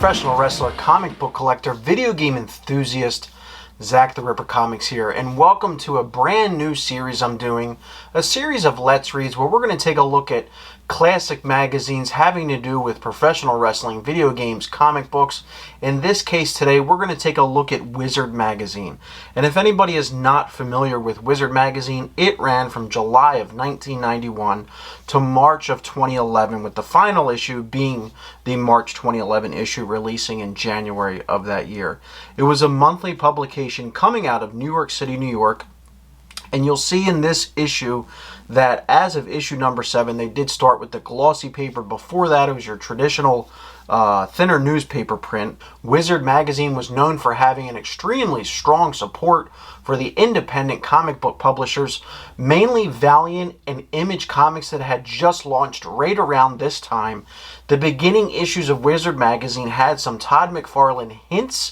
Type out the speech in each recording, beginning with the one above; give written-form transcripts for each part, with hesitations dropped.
professional wrestler, comic book collector, video game enthusiast, Zach the Ripper Comics here, and welcome to a brand new series I'm doing, a series of Let's Reads where we're going to take a look at classic magazines having to do with professional wrestling, video games, comic books. In this case today, we're going to take a look at Wizard Magazine. And if anybody is not familiar with Wizard Magazine, it ran from July of 1991 to March of 2011, with the final issue being the March 2011 issue releasing in January of that year. It was a monthly publication coming out of New York City, New York. And you'll see in this issue that as of issue number 7, they did start with the glossy paper. Before that, it was your traditional thinner newspaper print. Wizard Magazine was known for having an extremely strong support for the independent comic book publishers, mainly Valiant and Image Comics that had just launched right around this time. The beginning issues of Wizard Magazine had some Todd McFarlane hints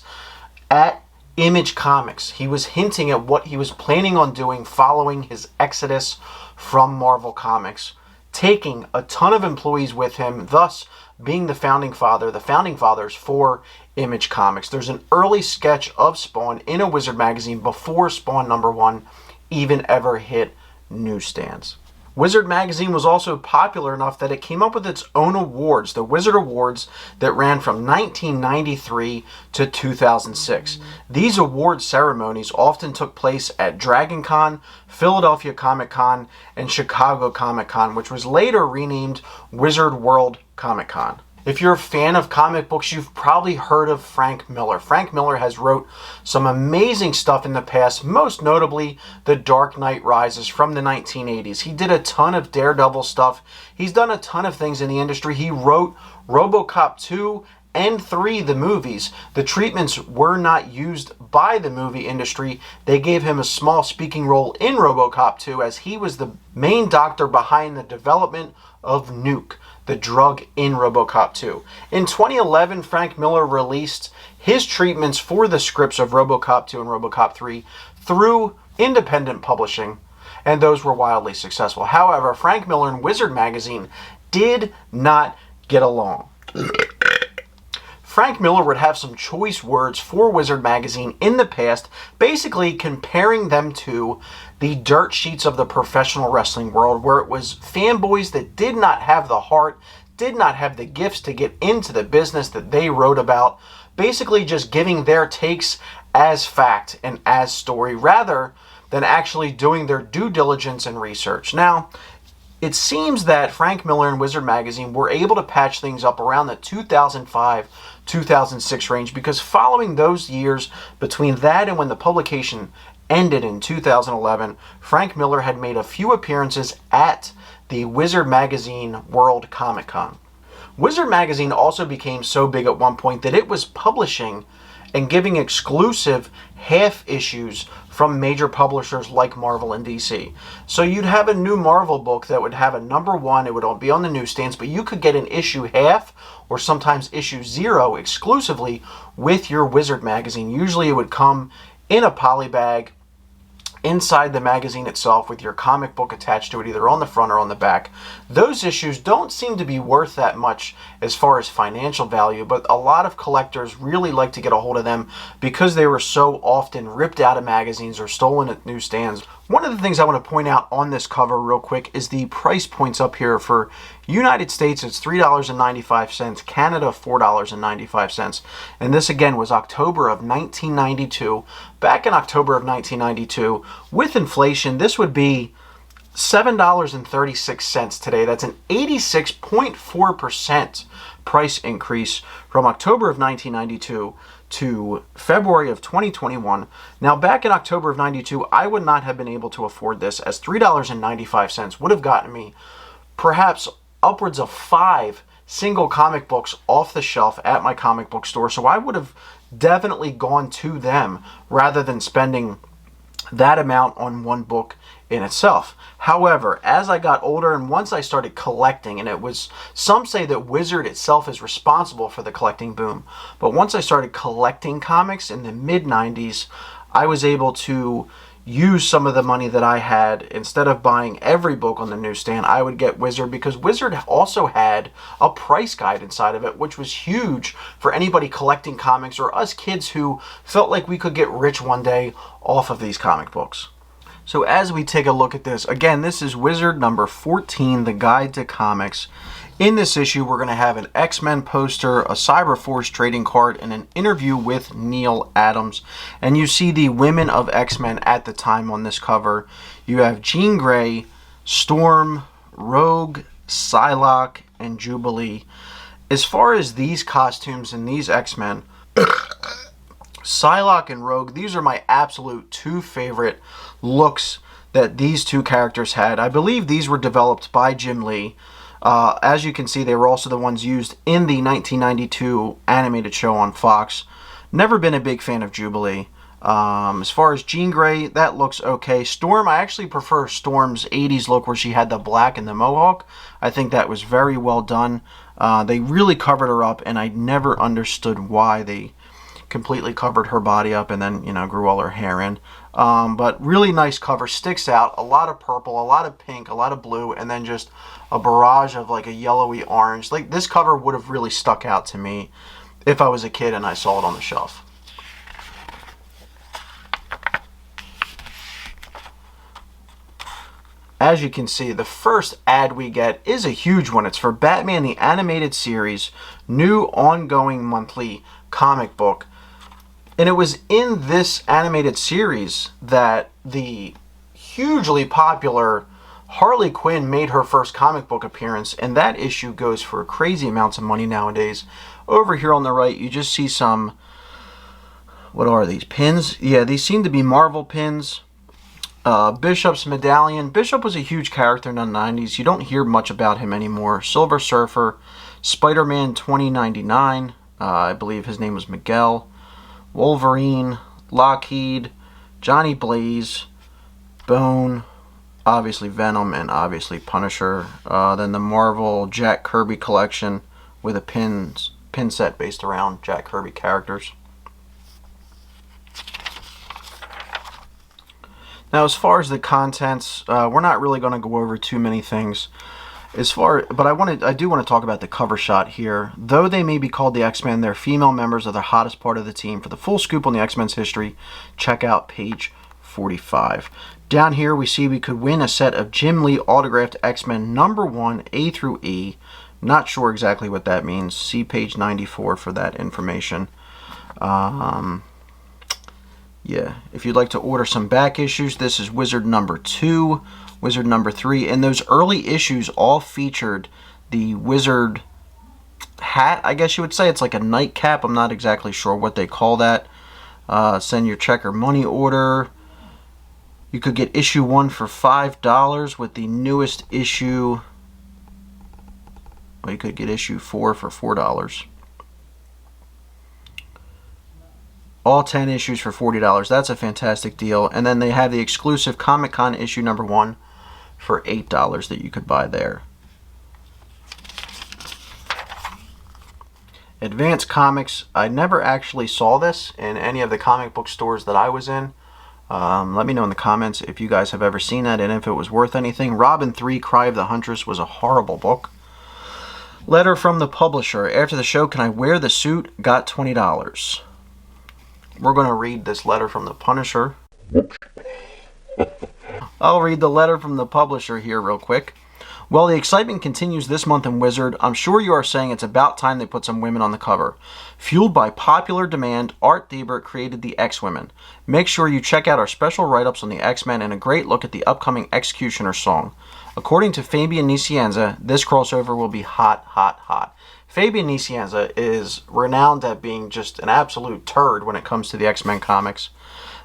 at Image Comics. He was hinting at what he was planning on doing following his exodus from Marvel Comics, taking a ton of employees with him, thus being the founding fathers for Image Comics. There's an early sketch of Spawn in a Wizard Magazine before Spawn number 1 even ever hit newsstands. Wizard Magazine was also popular enough that it came up with its own awards, the Wizard Awards, that ran from 1993 to 2006. These award ceremonies often took place at Dragon Con, Philadelphia Comic Con, and Chicago Comic Con, which was later renamed Wizard World Comic Con. If you're a fan of comic books, you've probably heard of Frank Miller. Frank Miller has wrote some amazing stuff in the past, most notably The Dark Knight Rises from the 1980s. He did a ton of Daredevil stuff. He's done a ton of things in the industry. He wrote RoboCop 2 and 3, the movies. The treatments were not used by the movie industry. They gave him a small speaking role in RoboCop 2 as he was the main doctor behind the development of Nuke, the drug in RoboCop 2. In 2011, Frank Miller released his treatments for the scripts of RoboCop 2 and RoboCop 3 through independent publishing, and those were wildly successful. However, Frank Miller and Wizard Magazine did not get along. Frank Miller would have some choice words for Wizard Magazine in the past, basically comparing them to the dirt sheets of the professional wrestling world, where it was fanboys that did not have the heart, did not have the gifts to get into the business that they wrote about, basically just giving their takes as fact and as story, rather than actually doing their due diligence and research. Now, it seems that Frank Miller and Wizard Magazine were able to patch things up around the 2005-2006 range, because following those years between that and when the publication ended in 2011, Frank Miller had made a few appearances at the Wizard Magazine World Comic Con. Wizard Magazine also became so big at one point that it was publishing and giving exclusive half issues from major publishers like Marvel and DC. So you'd have a new Marvel book that would have a number 1, it would be on the newsstands, but you could get an issue half or sometimes issue 0 exclusively with your Wizard Magazine. Usually it would come in a poly bag inside the magazine itself with your comic book attached to it, either on the front or on the back. Those issues don't seem to be worth that much as far as financial value, but a lot of collectors really like to get a hold of them because they were so often ripped out of magazines or stolen at newsstands. One of the things I want to point out on this cover real quick is the price points up here. For United States, it's $3.95, Canada $4.95, and this again was October of 1992. Back in October of 1992, with inflation, this would be $7.36 today. That's an 86.4% price increase from October of 1992 to February of 2021. Now, back in October of 92, I would not have been able to afford this, as $3.95 would have gotten me perhaps upwards of 5 single comic books off the shelf at my comic book store. So I would have definitely gone to them rather than spending that amount on one book in itself. However, as I got older and once I started collecting, and it was, some say that Wizard itself is responsible for the collecting boom, but once I started collecting comics in the mid-90s, I was able to use some of the money that I had. Instead of buying every book on the newsstand, I would get Wizard, because Wizard also had a price guide inside of it, which was huge for anybody collecting comics or us kids who felt like we could get rich one day off of these comic books. So as we take a look at this, again, this is Wizard number 14, The Guide to Comics. In this issue, we're going to have an X-Men poster, a Cyberforce trading card, and an interview with Neil Adams. And you see the women of X-Men at the time on this cover. You have Jean Grey, Storm, Rogue, Psylocke, and Jubilee. As far as these costumes and these X-Men, Psylocke and Rogue, these are my absolute two favorite looks that these two characters had. I believe these were developed by Jim Lee. As you can see, they were also the ones used in the 1992 animated show on Fox. Never been a big fan of Jubilee. As far as Jean Grey, that looks okay. Storm, I actually prefer Storm's 80s look where she had the black and the mohawk. I think that was very well done. They really covered her up, and I never understood why they completely covered her body up and then, grew all her hair in. But really nice cover, sticks out. A lot of purple, a lot of pink, a lot of blue, and then just a barrage of like a yellowy orange. Like, this cover would have really stuck out to me if I was a kid and I saw it on the shelf. As you can see, the first ad we get is a huge one. It's for Batman the Animated Series, new ongoing monthly comic book. And it was in this animated series that the hugely popular Harley Quinn made her first comic book appearance, and that issue goes for crazy amounts of money nowadays. Over here on the right, you just see some, what are these, pins? Yeah, these seem to be Marvel pins. Bishop's medallion. Bishop was a huge character in the 90s. You don't hear much about him anymore. Silver Surfer, Spider-Man 2099. I believe his name was Miguel. Wolverine, Lockheed, Johnny Blaze, Bone, obviously Venom, and obviously Punisher. Then the Marvel Jack Kirby collection with a pin set based around Jack Kirby characters. Now, as far as the contents, we're not really going to go over too many things. But I do want to talk about the cover shot here. Though they may be called the X-Men, they're female members of the hottest part of the team. For the full scoop on the X-Men's history, check out page 45. Down here, we see we could win a set of Jim Lee autographed X-Men number 1, A through E. Not sure exactly what that means. See page 94 for that information. Yeah, if you'd like to order some back issues, this is Wizard number 2, Wizard number 3, and those early issues all featured the Wizard hat, I guess you would say. It's like a nightcap. I'm not exactly sure what they call that. Send your check or money order. You could get issue 1 for $5 with the newest issue. Well, you could get issue 4 for $4. All 10 issues for $40. That's a fantastic deal. And then they have the exclusive Comic-Con issue number 1 for $8 that you could buy there. Advance Comics. I never actually saw this in any of the comic book stores that I was in. Let me know in the comments if you guys have ever seen that and if it was worth anything. Robin 3, Cry of the Huntress was a horrible book. Letter from the publisher. After the show, can I wear the suit? Got $20. We're going to read this letter from the Punisher. I'll read the letter from the publisher here real quick. Well, the excitement continues this month in Wizard. I'm sure you are saying it's about time they put some women on the cover. Fueled by popular demand, Art Thibert created the X-Women. Make sure you check out our special write-ups on the X-Men and a great look at the upcoming Executioner song. According to Fabian Nicieza, this crossover will be hot, hot, hot. Fabian Nicieza is renowned at being just an absolute turd when it comes to the X-Men comics.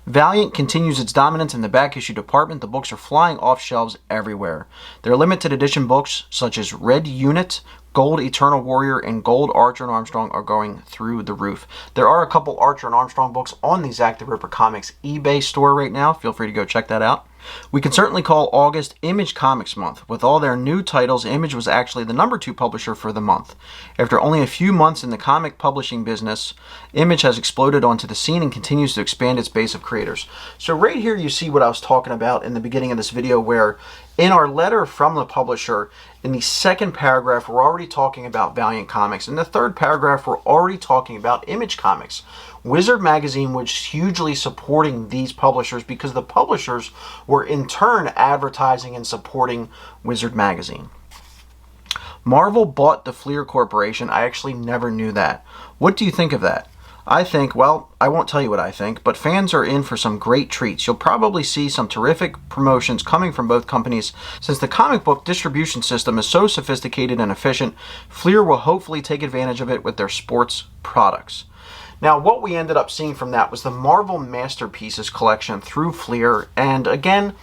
Valiant continues its dominance in the back issue department. The books are flying off shelves everywhere. They're limited edition books such as Red Unit, Gold Eternal Warrior and Gold Archer and Armstrong are going through the roof. There are a couple Archer and Armstrong books on the Zack the Ripper Comics eBay store right now. Feel free to go check that out. We can certainly call August Image Comics Month. With all their new titles, Image was actually the #2 publisher for the month. After only a few months in the comic publishing business, Image has exploded onto the scene and continues to expand its base of creators. So right here you see what I was talking about in the beginning of this video, where in our letter from the publisher, in the second paragraph, we're already talking about Valiant Comics. In the third paragraph, we're already talking about Image Comics. Wizard Magazine was hugely supporting these publishers because the publishers were in turn advertising and supporting Wizard Magazine. Marvel bought the Fleer Corporation. I actually never knew that. What do you think of that? I think, well, I won't tell you what I think, but fans are in for some great treats. You'll probably see some terrific promotions coming from both companies. Since the comic book distribution system is so sophisticated and efficient, Fleer will hopefully take advantage of it with their sports products. Now, what we ended up seeing from that was the Marvel Masterpieces collection through Fleer, and again,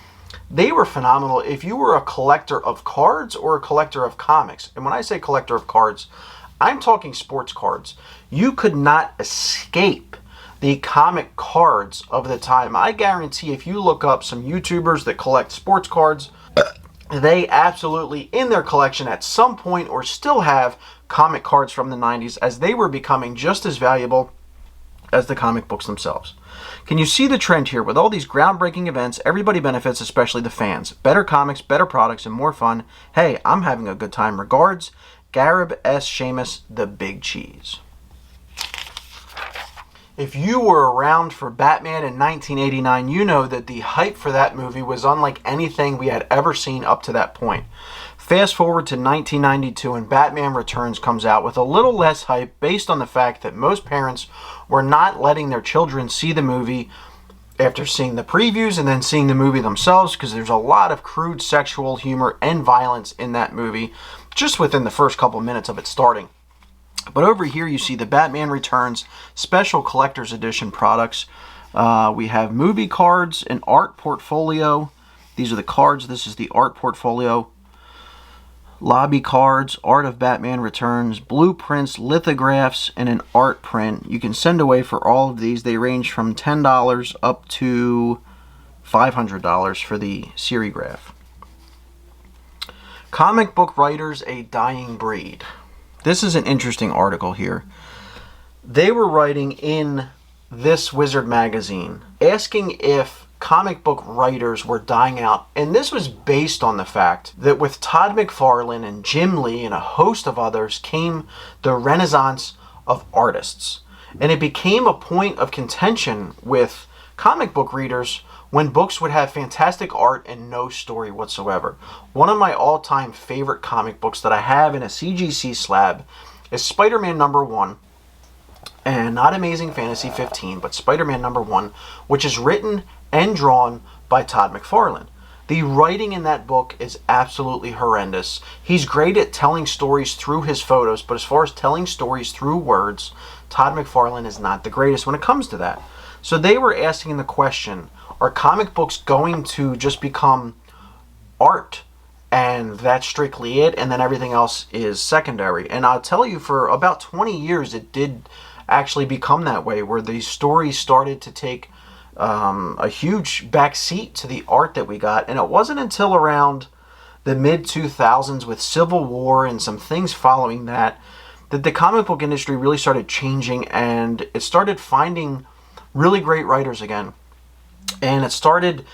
they were phenomenal if you were a collector of cards or a collector of comics. And when I say collector of cards, I'm talking sports cards. You could not escape the comic cards of the time. I guarantee if you look up some YouTubers that collect sports cards, they absolutely, in their collection at some point, or still have comic cards from the 90s, as they were becoming just as valuable as the comic books themselves. Can you see the trend here? With all these groundbreaking events, everybody benefits, especially the fans. Better comics, better products, and more fun. Hey, I'm having a good time. Regards, Garib S. Seamus, the Big Cheese. If you were around for Batman in 1989, you know that the hype for that movie was unlike anything we had ever seen up to that point. Fast forward to 1992 and Batman Returns comes out with a little less hype based on the fact that most parents were not letting their children see the movie after seeing the previews and then seeing the movie themselves, because there's a lot of crude sexual humor and violence in that movie just within the first couple minutes of it starting. But over here you see the Batman Returns special collector's edition products. We have movie cards, an art portfolio. These are the cards. This is the art portfolio. Lobby cards, Art of Batman Returns, blueprints, lithographs, and an art print. You can send away for all of these. They range from $10 up to $500 for the serigraph. Comic book writers, a dying breed. This is an interesting article here. They were writing in this Wizard magazine asking if comic book writers were dying out, and this was based on the fact that with Todd McFarlane and Jim Lee and a host of others came the renaissance of artists, and it became a point of contention with comic book readers when books would have fantastic art and no story whatsoever. One of my all-time favorite comic books that I have in a CGC slab is Spider-Man #1, and not Amazing Fantasy 15, but Spider-Man #1, which is written and drawn by Todd McFarlane. The writing in that book is absolutely horrendous. He's great at telling stories through his photos, but as far as telling stories through words, Todd McFarlane is not the greatest when it comes to that. So they were asking the question, are comic books going to just become art and that's strictly it, and then everything else is secondary? And I'll tell you, for about 20 years it did actually become that way, where these stories started to take a huge backseat to the art that we got. And it wasn't until around the mid-2000s with Civil War and some things following that the comic book industry really started changing, and it started finding really great writers again. And it started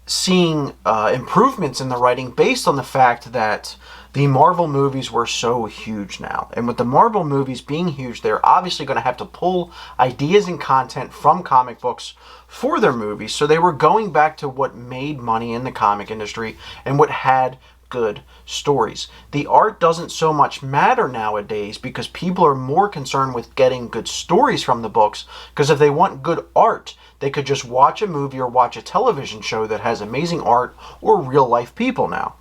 seeing improvements in the writing based on the fact that the Marvel movies were so huge now. And with the Marvel movies being huge, they're obviously going to have to pull ideas and content from comic books for their movies. So they were going back to what made money in the comic industry and what had good stories. The art doesn't so much matter nowadays because people are more concerned with getting good stories from the books, because if they want good art, they could just watch a movie or watch a television show that has amazing art or real life people now.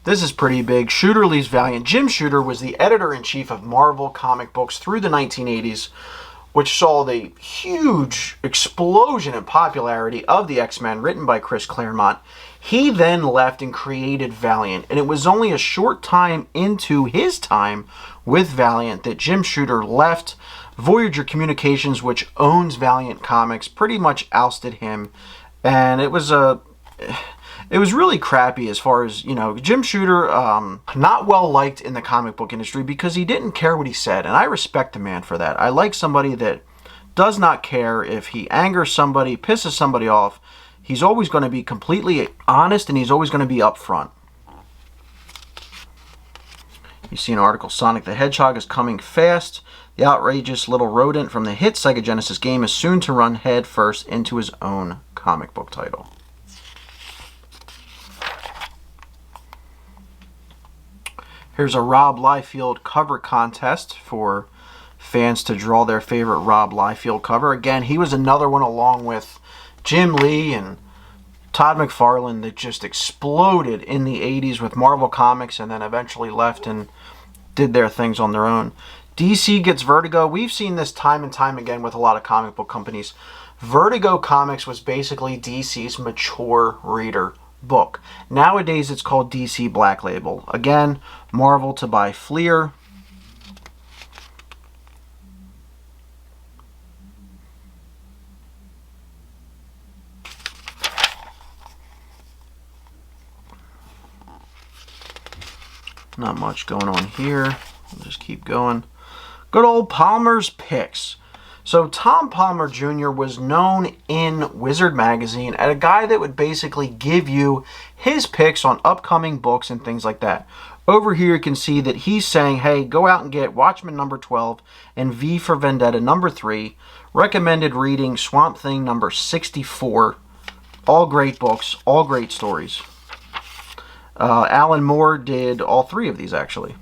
This is pretty big. Shooter leaves Valiant. Jim Shooter was the editor-in-chief of Marvel comic books through the 1980s. which saw the huge explosion in popularity of the X-Men, written by Chris Claremont. He then left and created Valiant, and it was only a short time into his time with Valiant that Jim Shooter left. Voyager Communications, which owns Valiant Comics, pretty much ousted him, and it was really crappy as far as, Jim Shooter, not well liked in the comic book industry because he didn't care what he said, and I respect the man for that. I like somebody that does not care if he angers somebody, pisses somebody off. He's always going to be completely honest, and he's always going to be upfront. You see an article, Sonic the Hedgehog is coming fast. The outrageous little rodent from the hit Sega Genesis game is soon to run head first into his own comic book title. Here's a Rob Liefeld cover contest for fans to draw their favorite Rob Liefeld cover. Again, he was another one along with Jim Lee and Todd McFarlane that just exploded in the 80s with Marvel Comics and then eventually left and did their things on their own. DC gets Vertigo. We've seen this time and time again with a lot of comic book companies. Vertigo Comics was basically DC's mature reader book. Nowadays it's called DC Black Label. Again, Marvel to buy Fleer. Not much going on here. We'll just keep going. Good old Palmer's Picks. So Tom Palmer Jr. was known in Wizard Magazine as a guy that would basically give you his picks on upcoming books and things like that. Over here you can see that he's saying, hey, go out and get Watchmen number 12 and V for Vendetta number 3. Recommended reading Swamp Thing number 64. All great books, all great stories. Alan Moore did all 3 of these, actually.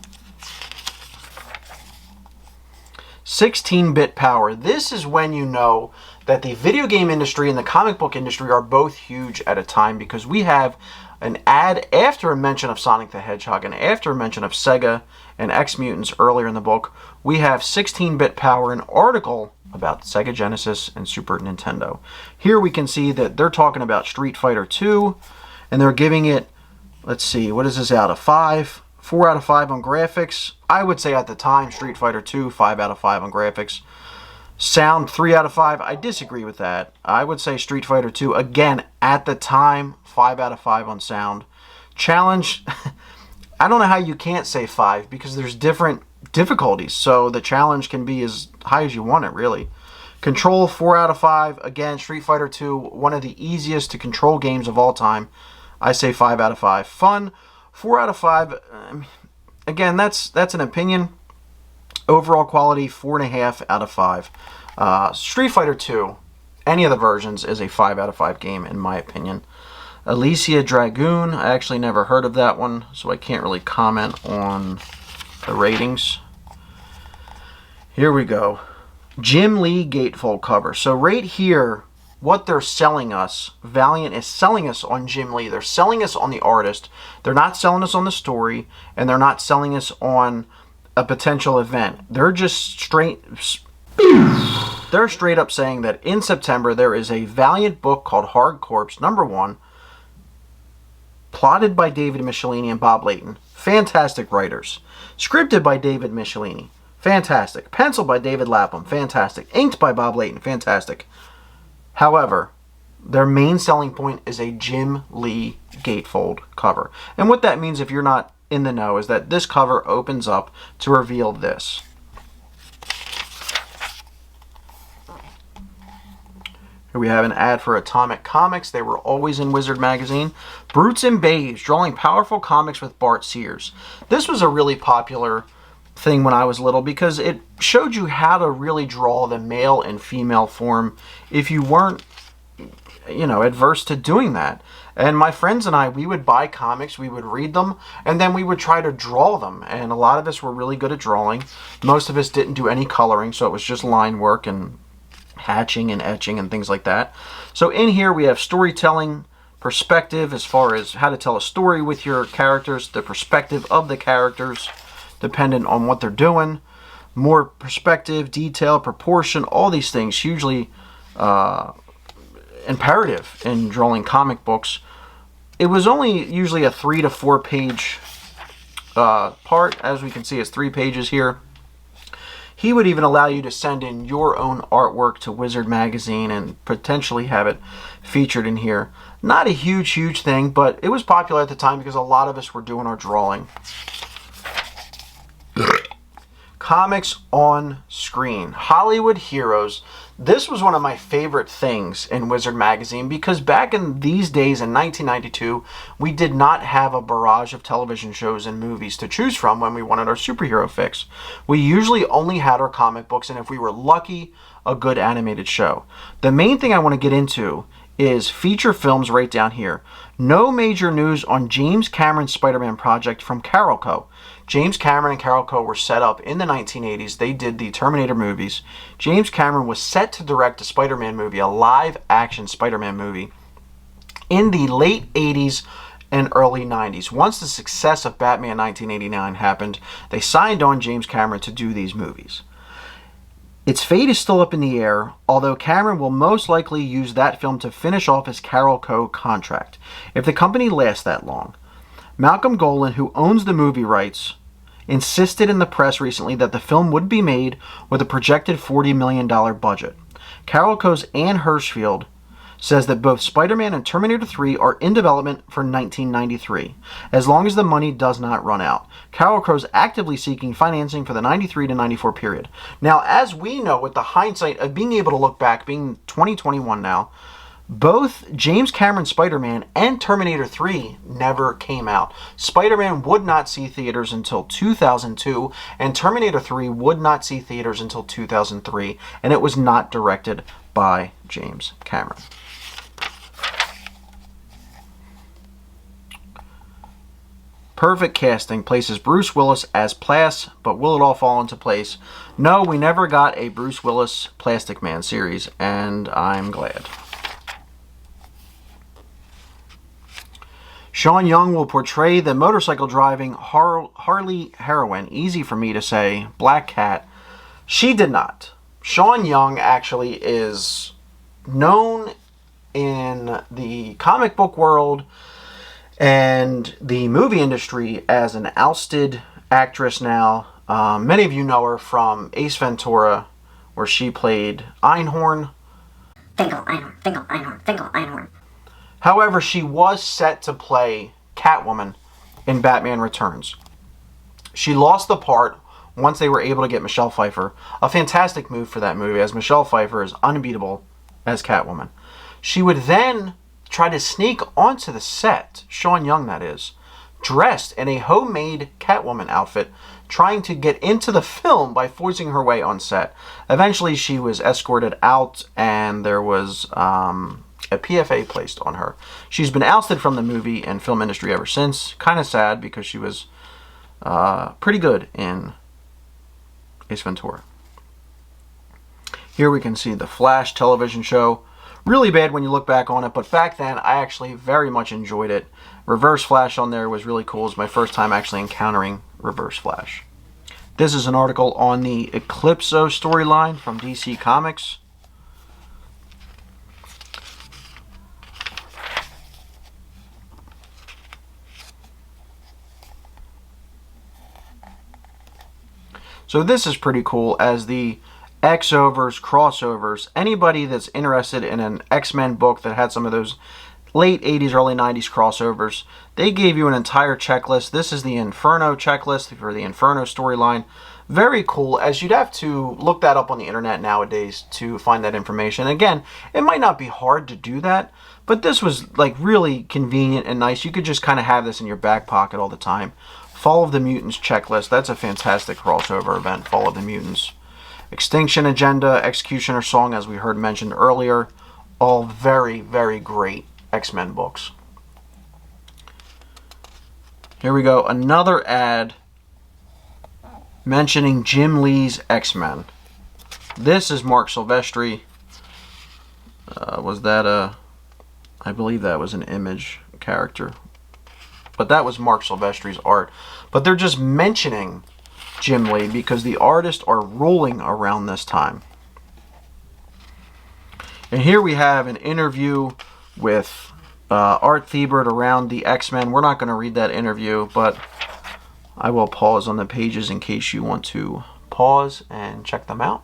16-bit power. This is when you know that the video game industry and the comic book industry are both huge at a time, because we have an ad after a mention of Sonic the Hedgehog and after a mention of Sega and X-Mutants earlier in the book. We have 16-bit power, an article about Sega Genesis and Super Nintendo. Here we can see that they're talking about Street Fighter 2, and they're giving it, let's see, what is this out of 5? 4 out of 5 on graphics. I would say at the time, Street Fighter 2, 5 out of 5 on graphics. Sound, 3 out of 5. I disagree with that. I would say Street Fighter 2, again, at the time, 5 out of 5 on sound. Challenge, I don't know how you can't say 5, because there's different difficulties. So the challenge can be as high as you want it, really. Control, 4 out of 5. Again, Street Fighter 2, one of the easiest to control games of all time. I say 5 out of 5. Fun, 4 out of 5. Again, that's an opinion. Overall quality, 4.5 out of 5. Street Fighter 2, any of the versions, is a 5 out of 5 game, in my opinion. Elysia Dragoon, I actually never heard of that one, so I can't really comment on the ratings. Here we go. Jim Lee gatefold cover. So right here, what they're selling us, Valiant is selling us on Jim Lee. They're selling us on the artist. They're not selling us on the story, and they're not selling us on a potential event. They're just straight up saying that in September there is a Valiant book called Hard Corps #1, plotted by David Michelini and Bob Layton. Fantastic writers. Scripted by David Michelini. Fantastic. Penciled by David Lapham. Fantastic. Inked by Bob Layton. Fantastic. However, their main selling point is a Jim Lee gatefold cover. And what that means, if you're not in the know, is that this cover opens up to reveal this. Here we have an ad for Atomic Comics. They were always in Wizard Magazine. Brutes and Babes, drawing powerful comics with Bart Sears. This was a really popular thing when I was little because it showed you how to really draw the male and female form if you weren't, adverse to doing that. And my friends and I, we would buy comics, we would read them, and then we would try to draw them. And a lot of us were really good at drawing. Most of us didn't do any coloring, so it was just line work and hatching and etching and things like that. So in here we have storytelling, perspective as far as how to tell a story with your characters, the perspective of the characters, dependent on what they're doing. more perspective, detail, proportion, all these things hugely imperative in drawing comic books. It was only usually a 3 to 4 page part. As we can see, it's 3 pages here. He would even allow you to send in your own artwork to Wizard Magazine and potentially have it featured in here. Not a huge thing, but it was popular at the time because a lot of us were doing our drawing. Comics on screen. Hollywood Heroes. This was one of my favorite things in Wizard Magazine because back in these days in 1992, we did not have a barrage of television shows and movies to choose from when we wanted our superhero fix. We usually only had our comic books, and if we were lucky, a good animated show. The main thing I want to get into is feature films right down here. No major news on James Cameron's Spider-Man project from Carolco. James Cameron and Carolco were set up in the 1980s. They did the Terminator movies. James Cameron was set to direct a Spider-Man movie, a live-action Spider-Man movie, in the late 80s and early 90s. Once the success of Batman 1989 happened, they signed on James Cameron to do these movies. Its fate is still up in the air, although Cameron will most likely use that film to finish off his Carolco contract, if the company lasts that long. Malcolm Golan, who owns the movie rights, insisted in the press recently that the film would be made with a projected $40 million budget. Carolco's Ann Hirschfield says that both Spider-Man and Terminator 3 are in development for 1993, as long as the money does not run out. Carolco's actively seeking financing for the 93 to 94 period. Now, as we know, with the hindsight of being able to look back, being 2021 now, both James Cameron's Spider-Man and Terminator 3 never came out. Spider-Man would not see theaters until 2002, and Terminator 3 would not see theaters until 2003, and it was not directed by James Cameron. Perfect casting places Bruce Willis as Plas, but will it all fall into place? No, we never got a Bruce Willis Plastic Man series, and I'm glad. Sean Young will portray the motorcycle driving Harley heroine. Easy for me to say. Black Cat. She did not. Sean Young actually is known in the comic book world and the movie industry as an ousted actress now. Many of you know her from Ace Ventura, where she played Einhorn. Finkel, Einhorn, Finkel, Einhorn, Finkel, Einhorn. However, she was set to play Catwoman in Batman Returns. She lost the part once they were able to get Michelle Pfeiffer. A fantastic move for that movie, as Michelle Pfeiffer is unbeatable as Catwoman. She would then try to sneak onto the set, Sean Young that is, dressed in a homemade Catwoman outfit, trying to get into the film by forcing her way on set. Eventually, she was escorted out, and there was a PFA placed on her. She's been ousted from the movie and film industry ever since. Kind of sad because she was pretty good in Ace Ventura. Here we can see the Flash television show. Really bad when you look back on it, but back then I actually very much enjoyed it. Reverse Flash on there was really cool. It was my first time actually encountering Reverse Flash. This is an article on the Eclipso storyline from DC Comics. So this is pretty cool, as the X-overs, crossovers, anybody that's interested in an X-Men book that had some of those late 80s, early 90s crossovers, they gave you an entire checklist. This is the Inferno checklist for the Inferno storyline. Very cool, as you'd have to look that up on the internet nowadays to find that information. Again, it might not be hard to do that, but this was like really convenient and nice. You could just kind of have this in your back pocket all the time. Fall of the Mutants checklist. That's a fantastic crossover event, Fall of the Mutants. Extinction Agenda, Executioner Song, as we heard mentioned earlier. All very, very great X-Men books. Here we go. Another ad mentioning Jim Lee's X-Men. This is Mark Silvestri. Was that a... I believe that was an Image character. But that was Mark Silvestri's art. But they're just mentioning Jim Lee because the artists are ruling around this time. And here we have an interview with Art Thibert around the X-Men. We're not going to read that interview, but I will pause on the pages in case you want to pause and check them out.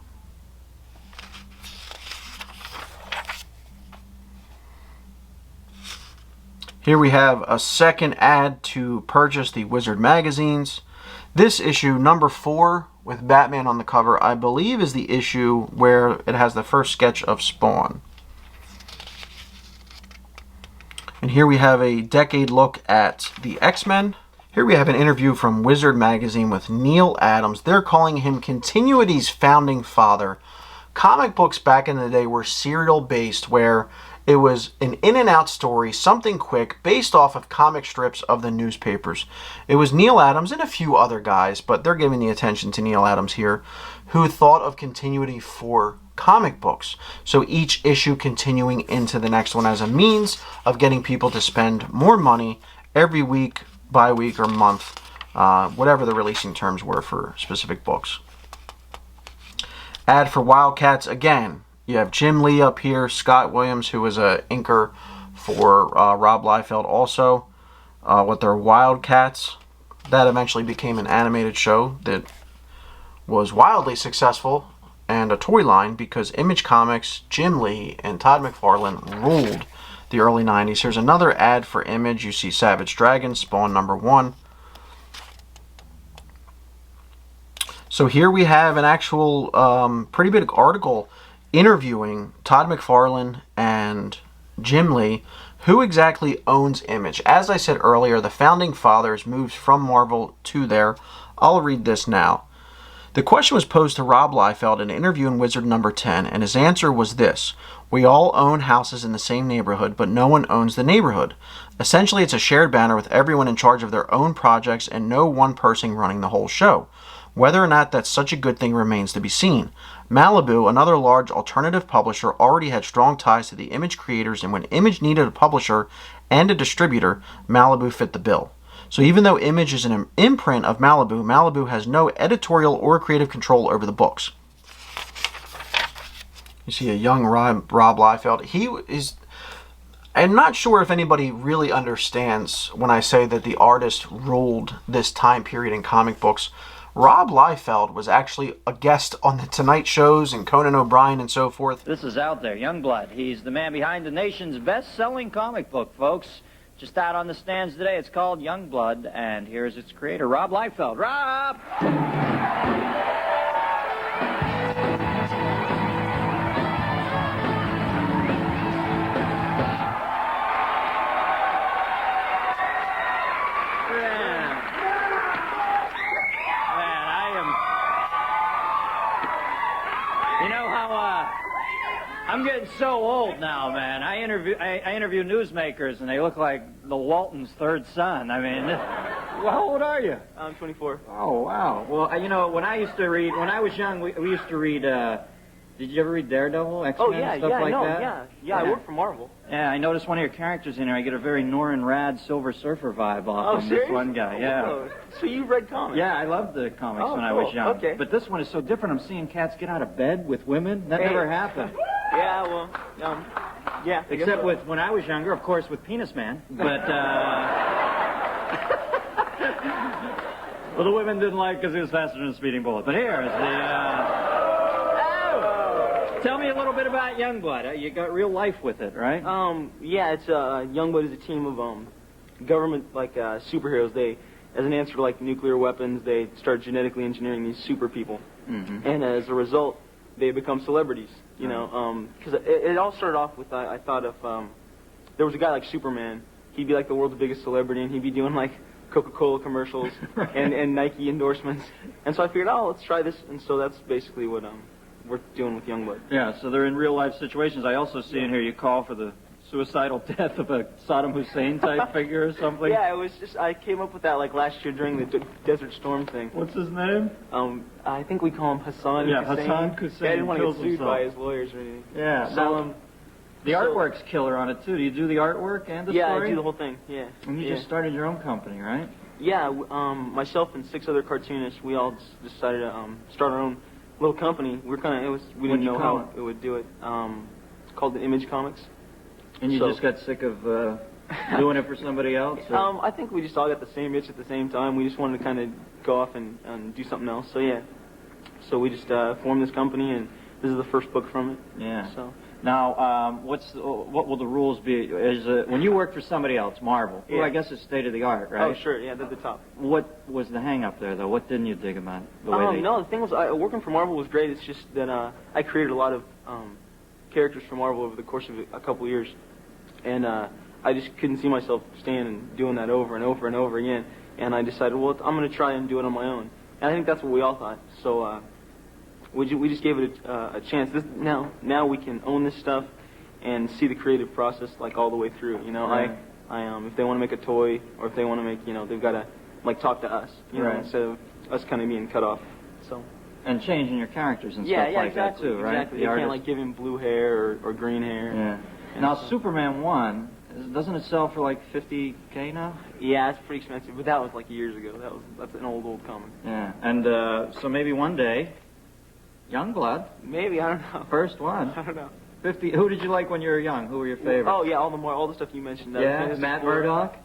Here we have a second ad to purchase the Wizard magazines. This issue, number 4, with Batman on the cover, I believe is the issue where it has the first sketch of Spawn. And here we have a decade look at the X-Men. Here we have an interview from Wizard magazine with Neil Adams. They're calling him Continuity's founding father. Comic books back in the day were serial based, where it was an in and out story, something quick, based off of comic strips of the newspapers. It was Neil Adams and a few other guys, but they're giving the attention to Neil Adams here, who thought of continuity for comic books. So each issue continuing into the next one as a means of getting people to spend more money every week, bi-week, or month, whatever the releasing terms were for specific books. Ad for Wildcats again. You have Jim Lee up here, Scott Williams, who was an inker for Rob Liefeld also, with their Wildcats. That eventually became an animated show that was wildly successful, and a toy line because Image Comics, Jim Lee, and Todd McFarlane ruled the early 90s. Here's another ad for Image. You see Savage Dragon, Spawn number 1. So here we have an actual pretty big article interviewing Todd McFarlane and Jim Lee, who exactly owns Image. As I said earlier, the founding fathers moved from Marvel to there. I'll read this now. The question was posed to Rob Liefeld in an interview in Wizard number 10, and his answer was this: we all own houses in the same neighborhood, but no one owns the neighborhood. Essentially, it's a shared banner with everyone in charge of their own projects and no one person running the whole show. Whether or not that's such a good thing remains to be seen. Malibu, another large alternative publisher, already had strong ties to the Image creators, and when Image needed a publisher and a distributor, Malibu fit the bill. So even though Image is an imprint of Malibu, Malibu has no editorial or creative control over the books. You see a young Rob Liefeld. He is... I'm not sure if anybody really understands when I say that the artist ruled this time period in comic books. Rob Liefeld was actually a guest on the Tonight Shows and Conan O'Brien and so forth. This is out there, Youngblood. He's the man behind the nation's best-selling comic book, folks. Just out on the stands today. It's called Youngblood, and here's its creator, Rob Liefeld. Rob! I'm getting so old now, man. I interview newsmakers, and they look like the Waltons' third son. I mean, well, how old are you? I'm 24. Oh, wow. Well, you know, when I was young, we used to read, did you ever read Daredevil, X-Men, stuff like that? Yeah, I work for Marvel. Yeah, I noticed one of your characters in here. I get a very Norrin Rad Silver Surfer vibe off from this one guy. Yeah. Oh, so you read comics? Yeah, I loved the comics when I was young. Okay. But this one is so different. I'm seeing cats get out of bed with women. That never happened. Yeah, well, yeah. Except with when I was younger, of course, with Penis Man. But, well, the women didn't like because he was faster than a speeding bullet. But here is the, tell me a little bit about Youngblood. You got real life with it, right? Yeah, it's, Youngblood is a team of, government, superheroes. They, as an answer to, nuclear weapons, they start genetically engineering these super people. Mm-hmm. And as a result, they become celebrities, you know, because it all started off with, I thought if there was a guy like Superman, he'd be like the world's biggest celebrity, and he'd be doing Coca-Cola commercials and Nike endorsements, and so I figured, let's try this, and so that's basically what we're doing with Youngblood. Yeah, so they're in real life situations. I also see in here you call for the suicidal death of a Saddam Hussein type figure or something. Yeah, it was just, I came up with that last year during the Desert Storm thing. What's his name? I think we call him Hassan Hussein. Hassan Hussein. I didn't want to get sued by his lawyers or anything. Yeah. So, the artwork's killer on it too. Do you do the artwork and the story? Yeah, I do the whole thing, yeah. And you just started your own company, right? Yeah, myself and 6 other cartoonists, we all decided to start our own little company. We didn't know how it would do it. Called the Image Comics. And you just got sick of doing it for somebody else? I think we just all got the same itch at the same time. We just wanted to kind of go off and do something else. So yeah, so we just formed this company, and this is the first book from it. Yeah. So. Now, what will the rules be? When you work for somebody else, Marvel, who I guess is state of the art, right? Oh, sure, yeah, they're the top. What was the hang up there, though? What didn't you dig about the way No, the thing was, working for Marvel was great. It's just that I created a lot of characters for Marvel over the course of a couple of years, and I just couldn't see myself staying and doing that over and over and over again. And I decided, well, I'm going to try and do it on my own. And I think that's what we all thought. So. We just gave it a chance. Now we can own this stuff and see the creative process like all the way through. You know, right. If they want to make a toy or if they want to make, they've got to like talk to us, you know, instead of us kind of being cut off. So. And changing your characters and stuff like exactly, that too, right? Exactly. You can't like give him blue hair or green hair. Yeah. Now Superman 1. Doesn't it sell for like $50K now? Yeah, it's pretty expensive, but that was like years ago. That's an old comic. Yeah, and so maybe one day. Youngblood? Maybe, I don't know. First one. I don't know. 50. Who did you like when you were young? Who were your favorites? Oh yeah, all the stuff you mentioned. Yeah, Matt Murdock.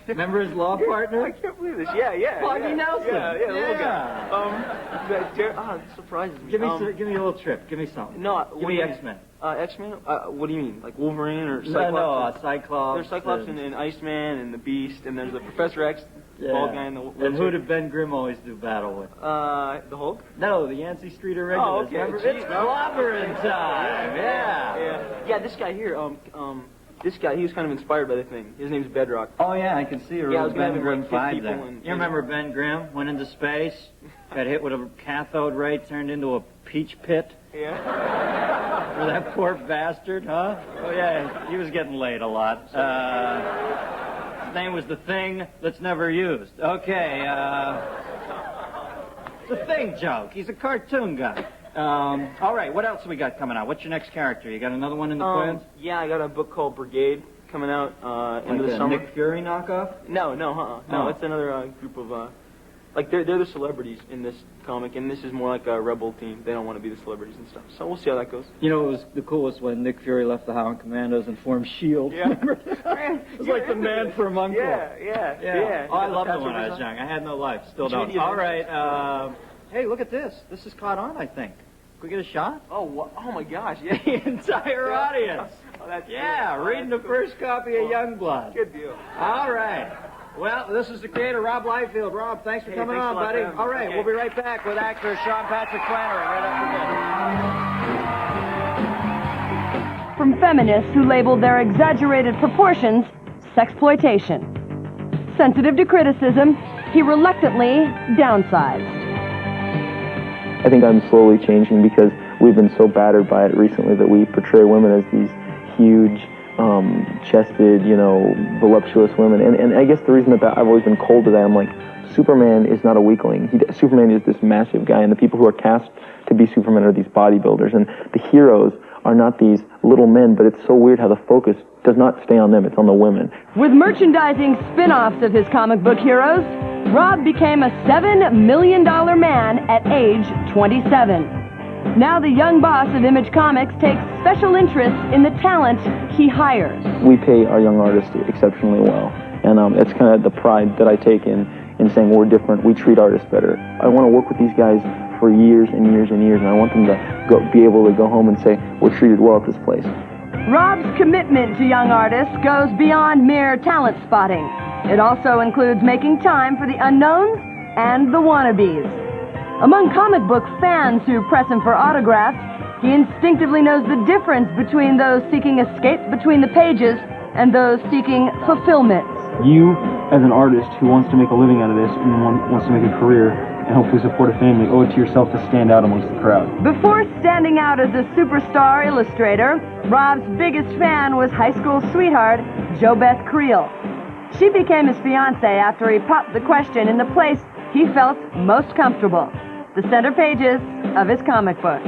Remember his law partner? I can't believe this. Yeah. Foggy Nelson. Yeah, the little guy. It surprises me. Give me a little trip. Give me something. No, give me X-Men. X-Men? What do you mean? Like Wolverine or Cyclops? No, Cyclops. There's Cyclops and Iceman and the Beast, and there's the Professor X, bald guy in the wheelchair. And who did Ben Grimm always do battle with? The Hulk? No, the Yancey Street Irregulars. Oh, okay. Remember? It's clobbering time. Yeah, this guy here, this guy, he was kind of inspired by the thing. His name's Bedrock. Oh, yeah, I can see a real Ben Grimm vibe there. You remember Ben Grimm went into space, got hit with a cathode ray, turned into a peach pit? Yeah. For that poor bastard, huh? Oh, yeah, he was getting laid a lot. His name was The Thing That's Never Used. Okay, it's a Thing joke. He's a cartoon guy. All right, what else we got coming out? What's your next character? You got another one in the plans? Yeah, I got a book called Brigade coming out into the summer. Nick Fury knockoff? No, it's another group of they're the celebrities in this comic, and this is more like a rebel team. They don't want to be the celebrities and stuff. So we'll see how that goes. You know, it was the coolest when Nick Fury left the Howling Commandos and formed S.H.I.E.L.D. Yeah. It was like the man from U.N.C.L.E. Yeah. Oh, I loved it when I was young. I had no life. Still don't. All right. Hey, look at this. This is caught on, I think. Can we get a shot? Oh my gosh. Yeah. The entire audience. Reading the first copy of Youngblood. Good deal. All right. Well, this is the creator, Rob Liefeld. Rob, thanks for coming on, buddy. All right, we'll be right back with actor Sean Patrick Flannery right after this. From feminists who labeled their exaggerated proportions sexploitation. Sensitive to criticism, he reluctantly downsized. I think I'm slowly changing because we've been so battered by it recently that we portray women as these huge, chested, voluptuous women. And I guess the reason that I've always been cold to that, I'm like, Superman is not a weakling. Superman is this massive guy, and the people who are cast to be Superman are these bodybuilders. And the heroes are not these little men, but it's so weird how the focus does not stay on them, it's on the women. With merchandising spin-offs of his comic book heroes, Rob became a $7 million man at age 27. Now the young boss of Image Comics takes special interest in the talent he hires. We pay our young artists exceptionally well, and it's kind of the pride that I take in saying we're different, we treat artists better. I want to work with these guys for years and years and years, and I want them to be able to go home and say, we're treated well at this place. Rob's commitment to young artists goes beyond mere talent spotting. It also includes making time for the unknowns and the wannabes. Among comic book fans who press him for autographs, he instinctively knows the difference between those seeking escape between the pages and those seeking fulfillment. You, as an artist who wants to make a living out of this and wants to make a career and hopefully support a family, owe it to yourself to stand out amongst the crowd. Before standing out as a superstar illustrator, Rob's biggest fan was high school sweetheart JoBeth Creel. She became his fiancée after he popped the question in the place he felt most comfortable, the center pages of his comic book.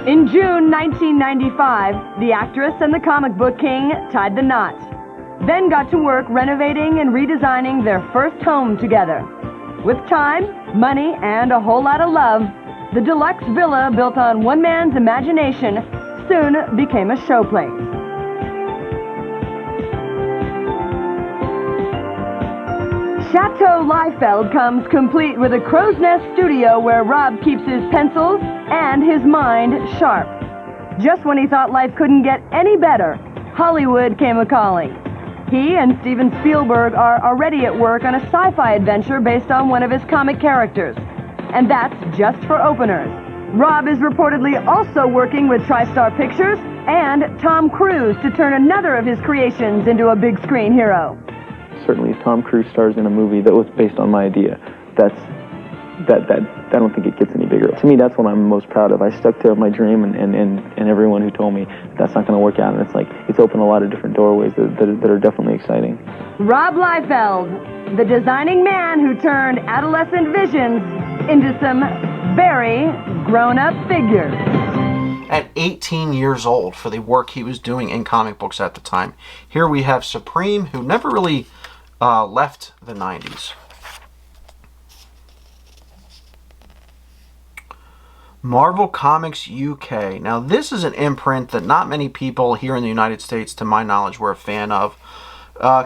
In June 1995, the actress and the comic book king tied the knot. then got to work renovating and redesigning their first home together. With time, money, and a whole lot of love, the deluxe villa built on one man's imagination soon became a showplace. Chateau Liefeld comes complete with a crow's nest studio where Rob keeps his pencils and his mind sharp. Just when he thought life couldn't get any better, Hollywood came a-calling. He and Steven Spielberg are already at work on a sci-fi adventure based on one of his comic characters. And that's just for openers. Rob is reportedly also working with TriStar Pictures and Tom Cruise to turn another of his creations into a big screen hero. Certainly, if Tom Cruise stars in a movie that was based on my idea, I don't think it gets any bigger. To me, that's what I'm most proud of. I stuck to my dream, and everyone who told me that's not going to work out, and it's opened a lot of different doorways that are definitely exciting. Rob Liefeld, the designing man who turned adolescent visions into some very grown-up figures. At 18 years old for the work he was doing in comic books at the time. Here we have Supreme, who never really left the 90s. Marvel Comics UK. Now this is an imprint that not many people here in the United States, to my knowledge, were a fan of.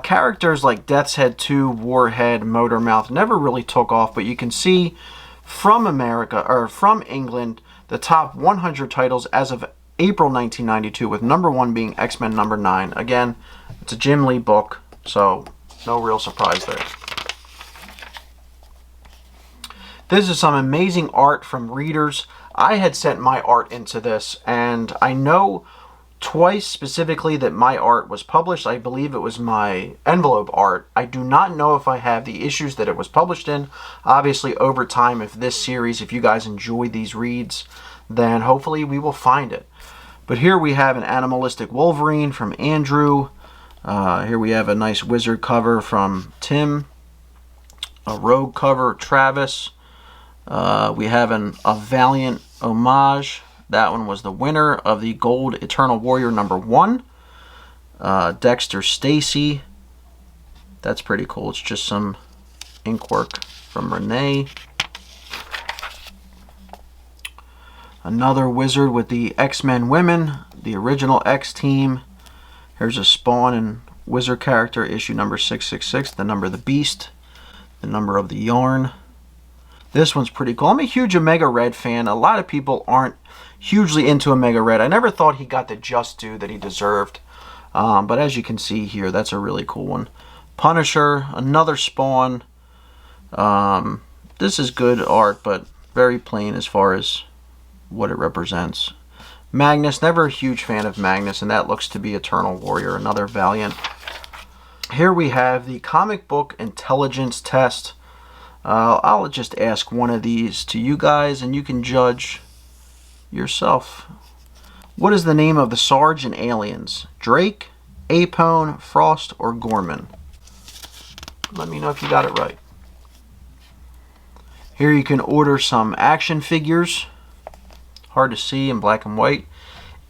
Characters like Death's Head 2, Warhead, Motormouth never really took off, but you can see from America, or from England, the top 100 titles as of April 1992, with number 1 being X-Men number 9. Again, it's a Jim Lee book, so no real surprise there. This is some amazing art from readers. I had sent my art into this, and I know twice specifically that my art was published. I believe it was my envelope art. I do not know if I have the issues that it was published in. Obviously, over time, if this series, if you guys enjoy these reads, then hopefully we will find it. But here we have an animalistic Wolverine from Andrew. Here we have a nice Wizard cover from Tim. A Rogue cover, Travis. We have a Valiant homage. That one was the winner of the Gold Eternal Warrior number 1. Dexter Stacy. That's pretty cool. It's just some ink work from Renee. Another Wizard with the X-Men women, the original X-Team. Here's a Spawn and Wizard character, issue number 666, the number of the Beast, the number of the Yarn. This one's pretty cool. I'm a huge Omega Red fan. A lot of people aren't hugely into Omega Red. I never thought he got the just due that he deserved. But as you can see here, that's a really cool one. Punisher, another Spawn. This is good art, but very plain as far as what it represents. Magnus, never a huge fan of Magnus, and that looks to be Eternal Warrior, another Valiant. Here we have the comic book intelligence test. I'll just ask one of these to you guys, and you can judge yourself. What is the name of the Sarge in Aliens? Drake, Apone, Frost, or Gorman? Let me know if you got it right. Here you can order some action figures. Hard to see in black and white.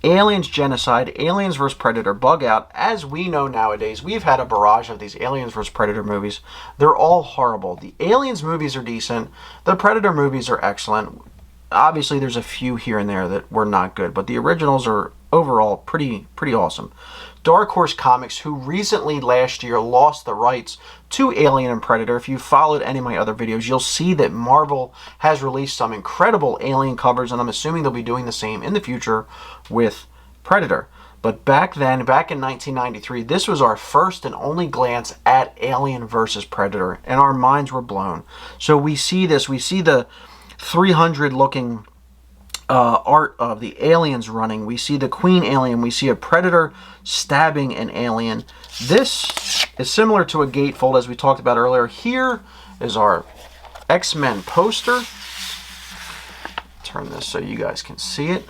Aliens Genocide, Aliens vs. Predator, Bug Out. As we know nowadays, we've had a barrage of these Aliens vs. Predator movies. They're all horrible. The Aliens movies are decent. The Predator movies are excellent. Obviously, there's a few here and there that were not good, but the originals are overall pretty awesome. Dark Horse Comics, who recently last year lost the rights to Alien and Predator. If you followed any of my other videos, you'll see that Marvel has released some incredible Alien covers, and I'm assuming they'll be doing the same in the future with Predator. But back then, back in 1993, this was our first and only glance at Alien versus Predator, and our minds were blown. So we see this, we see the 300 looking art of the aliens running. We see the Queen Alien. We see a Predator stabbing an alien. This is similar to a gatefold, as we talked about earlier. Here is our X-Men poster. Turn this so you guys can see it.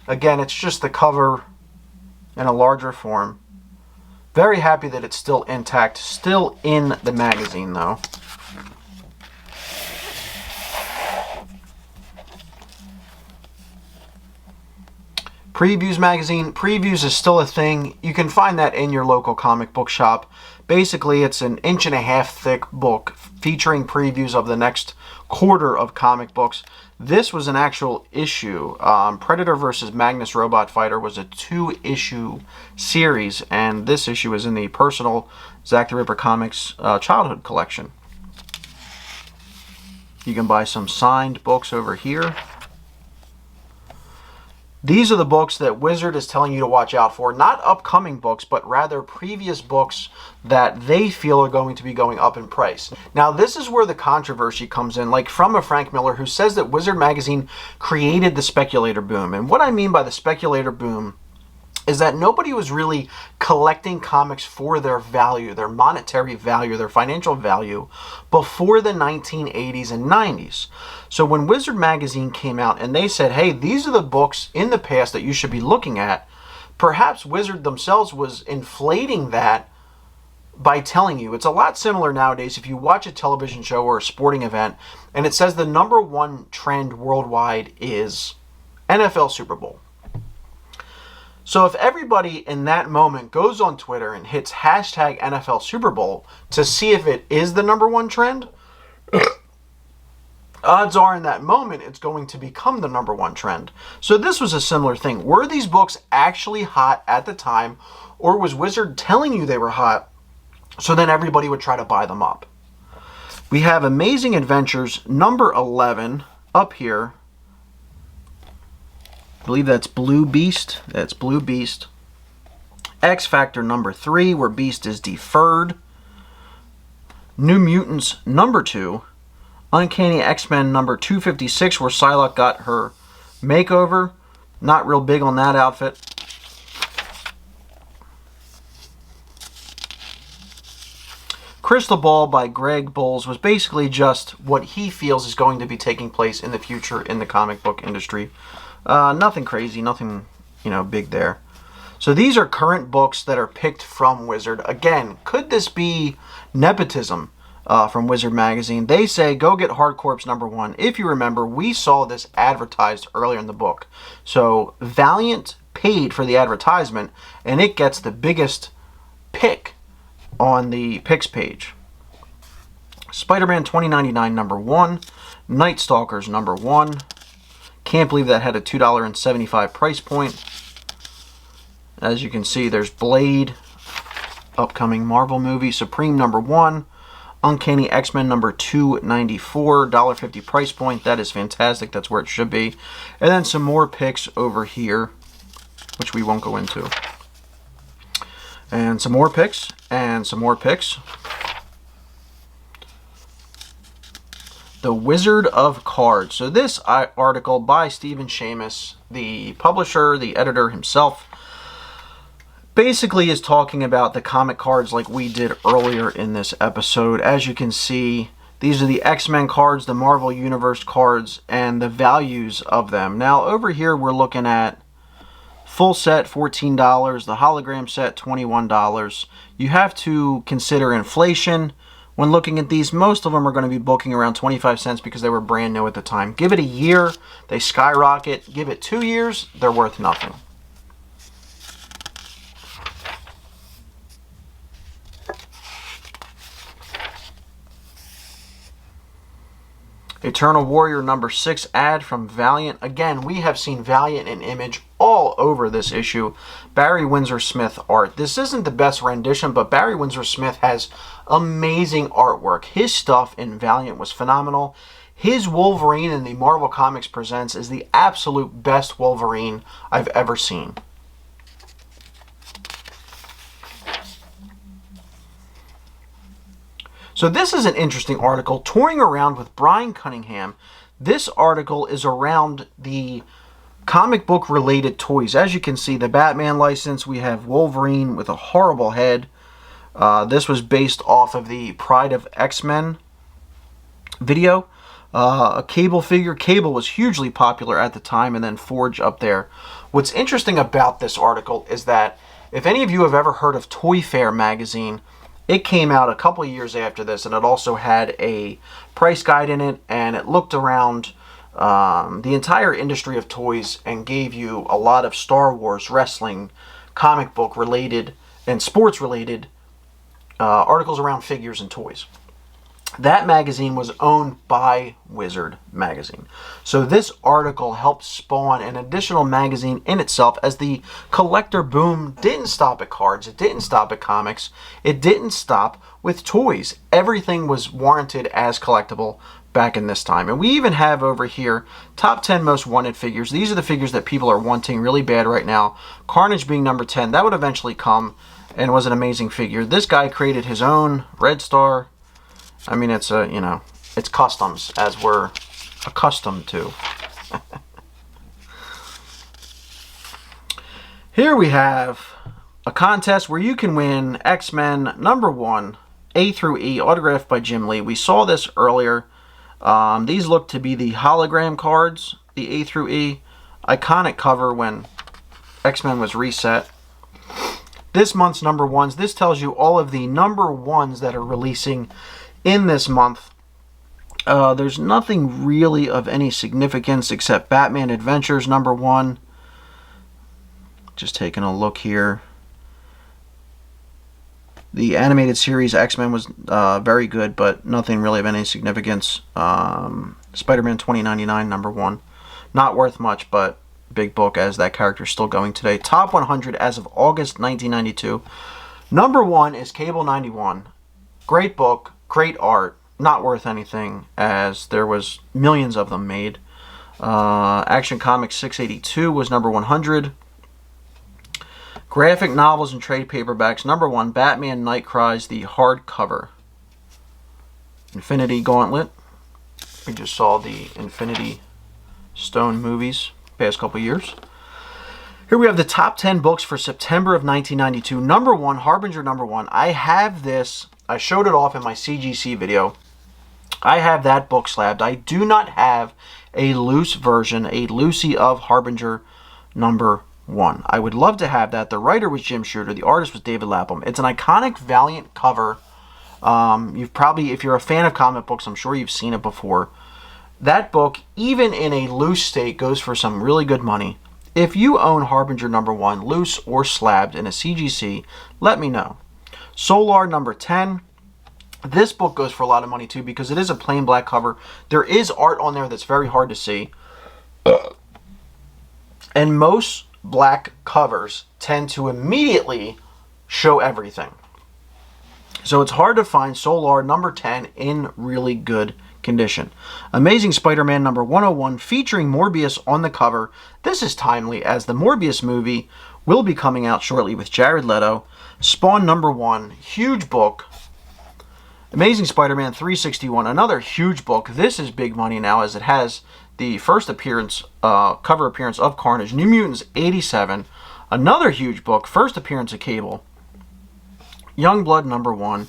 Again, it's just the cover in a larger form. Very happy that it's still intact. Still in the magazine, though. Previews magazine. Previews is still a thing. You can find that in your local comic book shop. Basically, it's an 1.5 inch thick book featuring previews of the next quarter of comic books. This was an actual issue. Predator vs. Magnus Robot Fighter was a 2-issue series, and this issue is in the personal Zack the Ripper Comics childhood collection. You can buy some signed books over here. These are the books that Wizard is telling you to watch out for. Not upcoming books, but rather previous books that they feel are going to be going up in price. Now, this is where the controversy comes in, like from a Frank Miller who says that Wizard Magazine created the speculator boom. And what I mean by the speculator boom is that nobody was really collecting comics for their value, their monetary value, their financial value before the 1980s and 90s. So when Wizard Magazine came out and they said, hey, these are the books in the past that you should be looking at, perhaps Wizard themselves was inflating that by telling you. It's a lot similar nowadays if you watch a television show or a sporting event and it says the #1 trend worldwide is NFL Super Bowl. So if everybody in that moment goes on Twitter and hits hashtag NFL Super Bowl to see if it is the #1 trend, odds are in that moment it's going to become the #1 trend. So this was a similar thing. Were these books actually hot at the time, or was Wizard telling you they were hot so then everybody would try to buy them up? We have Amazing Adventures number 11 up here. I believe that's Blue Beast. That's Blue Beast. X Factor number 3, where Beast is deferred. New Mutants number 2. Uncanny X-Men number 256, where Psylocke got her makeover. Not real big on that outfit. Crystal Ball by Greg Bowles was basically just what he feels is going to be taking place in the future in the comic book industry. Nothing crazy, nothing, big there. So these are current books that are picked from Wizard. Again, could this be nepotism from Wizard Magazine? They say, go get Hard Corps #1. If you remember, we saw this advertised earlier in the book. So Valiant paid for the advertisement, and it gets the biggest pick on the picks page. Spider-Man 2099 #1. Night Stalkers #1. Can't believe that had a $2.75 price point. As you can see, there's Blade, upcoming Marvel movie, Supreme #1, Uncanny X-Men number 294, $1.50 price point. That is fantastic. That's where it should be. And then some more picks over here, which we won't go into. And some more picks, and some more picks. The Wizard of Cards. So this article by Stephen Shamus, the publisher, the editor himself, basically is talking about the comic cards like we did earlier in this episode. As you can see, these are the X-Men cards, the Marvel Universe cards, and the values of them. Now over here we're looking at full set $14, the hologram set $21. You have to consider inflation. When looking at these, most of them are going to be booking around 25 cents because they were brand new at the time. Give it a year, they skyrocket. Give it 2 years, they're worth nothing. Eternal Warrior number 6 ad from Valiant. Again, we have seen Valiant and Image all over this issue. Barry Windsor Smith art. This isn't the best rendition, but Barry Windsor Smith has amazing artwork. His stuff in Valiant was phenomenal. His Wolverine in the Marvel Comics Presents is the absolute best Wolverine I've ever seen. So this is an interesting article, Touring Around with Brian Cunningham. This article is around the comic book related toys. As you can see, the Batman license, we have Wolverine with a horrible head. This was based off of the Pride of X-Men video. A Cable figure. Cable was hugely popular at the time, and then Forge up there. What's interesting about this article is that if any of you have ever heard of Toy Fair magazine, it came out a couple years after this, and it also had a price guide in it, and it looked around the entire industry of toys and gave you a lot of Star Wars, wrestling, comic book related, and sports related articles around figures and toys. That magazine was owned by Wizard magazine. So this article helped spawn an additional magazine in itself, as the collector boom didn't stop at cards, it didn't stop at comics, it didn't stop with toys. Everything was warranted as collectible back in this time. And we even have over here top 10 most wanted figures. These are the figures that people are wanting really bad right now. Carnage being number 10. That would eventually come and was an amazing figure. This guy created his own Red Star. I mean, it's a, you know, it's customs, as we're accustomed to. Here we have a contest where you can win X-Men number 1, A through E, autographed by Jim Lee. We saw this earlier. These look to be the hologram cards, the A through E. Iconic cover when X-Men was reset. This month's number 1s. This tells you all of the number 1s that are releasing in this month. There's nothing really of any significance except Batman Adventures number 1. Just taking a look here. The animated series X-Men was very good, but nothing really of any significance. Spider-Man 2099 number 1. Not worth much, but big book, as that character is still going today. Top 100 as of August 1992. Number 1 is Cable 91. Great book. Great art, not worth anything, as there was millions of them made. Action Comics 682 was number 100. Graphic novels and trade paperbacks, number 1, Batman Night Cries, the hardcover. Infinity Gauntlet. We just saw the Infinity Stone movies past couple years. Here we have the top 10 books for September of 1992. Number 1, Harbinger number 1. I have this. I showed it off in my CGC video. I have that book slabbed. I do not have a loose version, a loosie of Harbinger number 1. I would love to have that. The writer was Jim Shooter. The artist was David Lapham. It's an iconic Valiant cover. You've probably, if you're a fan of comic books, I'm sure you've seen it before. That book, even in a loose state, goes for some really good money. If you own Harbinger number 1, loose or slabbed in a CGC, let me know. Solar number 10. This book goes for a lot of money too, because it is a plain black cover. There is art on there that's very hard to see. And most black covers tend to immediately show everything. So it's hard to find Solar number 10 in really good condition. Amazing Spider-Man number 101, featuring Morbius on the cover. This is timely, as the Morbius movie will be coming out shortly with Jared Leto. Spawn number 1, huge book. Amazing Spider-Man 361, another huge book. This is big money now, as it has the first appearance, cover appearance of Carnage. New Mutants 87, another huge book. First appearance of Cable. Youngblood number 1.